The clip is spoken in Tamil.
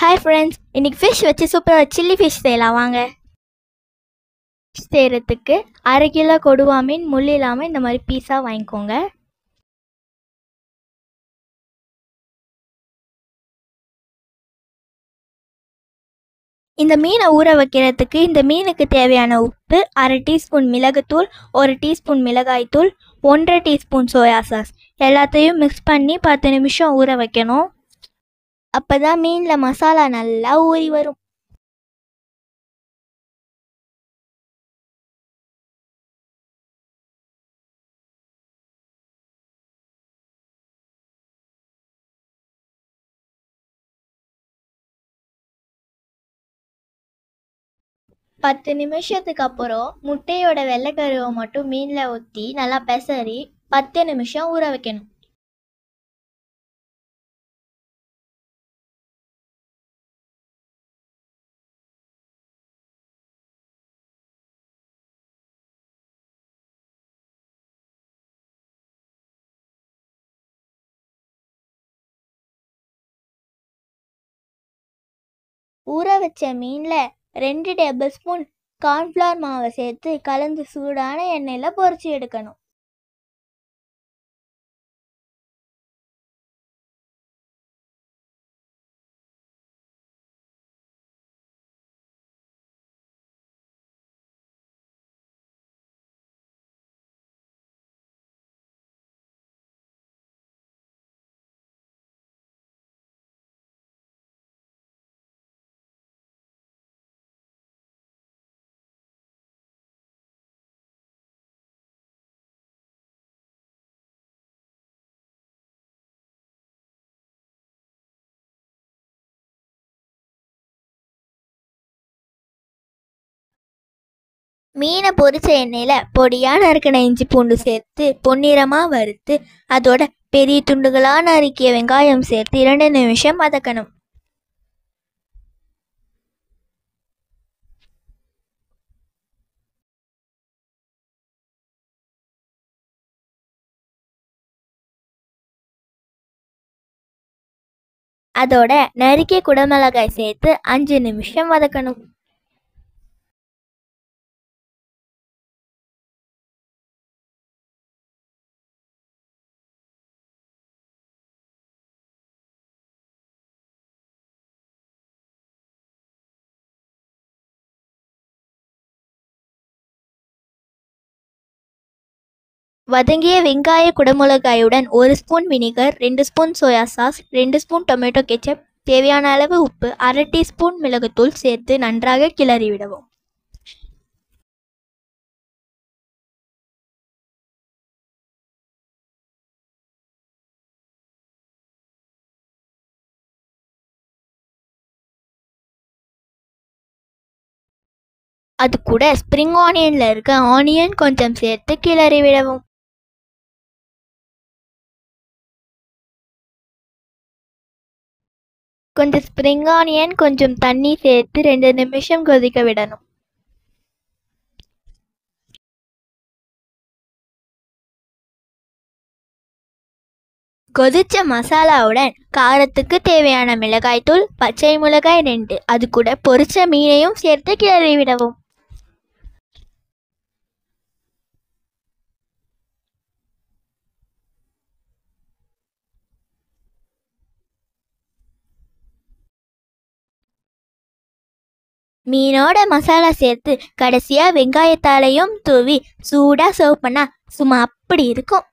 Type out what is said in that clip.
ஹாய் ஃப்ரெண்ட்ஸ், இன்றைக்கி ஃபிஷ் வச்சு சூப்பராக சில்லி ஃபிஷ் செய்யலாம் வாங்க. செய்கிறதுக்கு 1/2 கிலோ கொடுவா மீன் முள் இல்லாமல் இந்த மாதிரி பீஸாக வாங்கிக்கோங்க. இந்த மீனை ஊற வைக்கிறதுக்கு இந்த மீனுக்கு தேவையான உப்பு, 1/2 டீஸ்பூன் மிளகுத்தூள், 1 டீஸ்பூன் மிளகாய்த்தூள், 1/2 டீஸ்பூன் சோயா சாஸ் எல்லாத்தையும் மிக்ஸ் பண்ணி 10 நிமிஷம் ஊற வைக்கணும். அப்போ தான் மீனில் மசாலா நல்லா ஊறி வரும். பத்து நிமிஷத்துக்கு அப்புறம் முட்டையோட வெள்ளைக்கருவை மட்டும் மீனில் ஊற்றி நல்லா பெசரி 10 நிமிஷம் ஊற வைக்கணும். ஊற வச்ச மீனில் 2 டேபிள் ஸ்பூன் கார்ன்ஃப்ளவர் மாவை சேர்த்து கலந்து சூடான எண்ணெயில் பொரிச்சு எடுக்கணும். மீனை பொரிச்ச எண்ணெயில் பொடியாக நறுக்கின இஞ்சி பூண்டு சேர்த்து பொன்னிறமாக வறுத்து அதோட பெரிய துண்டுகளாக நறுக்கிய வெங்காயம் சேர்த்து 2 நிமிஷம் வதக்கணும். அதோட நறுக்கிய குடமிளகாய் சேர்த்து 5 நிமிஷம் வதக்கணும். வதங்கிய வெங்காய குடமிளகாயுடன் 1 spoon vinegar, 2 spoon soya sauce, 2 spoon tomato ketchup, தேவையான அளவு உப்பு, 1/2 டீஸ்பூன் மிளகுத்தூள் சேர்த்து நன்றாக கிளறி விடவும். அது கூட ஸ்ப்ரிங் ஆனியனில் இருக்க ஆனியன் கொஞ்சம் சேர்த்து கிளறி விடவும். கொஞ்சம் ஸ்ப்ரிங் ஆனியன் கொஞ்சம் தண்ணி சேர்த்து 2 நிமிஷம் கொதிக்க விடணும். கொதிச்ச மசாலாவுடன் காரத்துக்கு தேவையான மிளகாய்த்தூள், பச்சை மிளகாய் 2, அது கூட பொரிச்ச மீனையும் சேர்த்து கிளறி விடவும். மீனோட மசாலா சேர்த்து கடைசியாக வெங்காயத்தாலையும் தூவி சூடாக சர்வ் பண்ணால் சும்மா அப்படி இருக்கும்.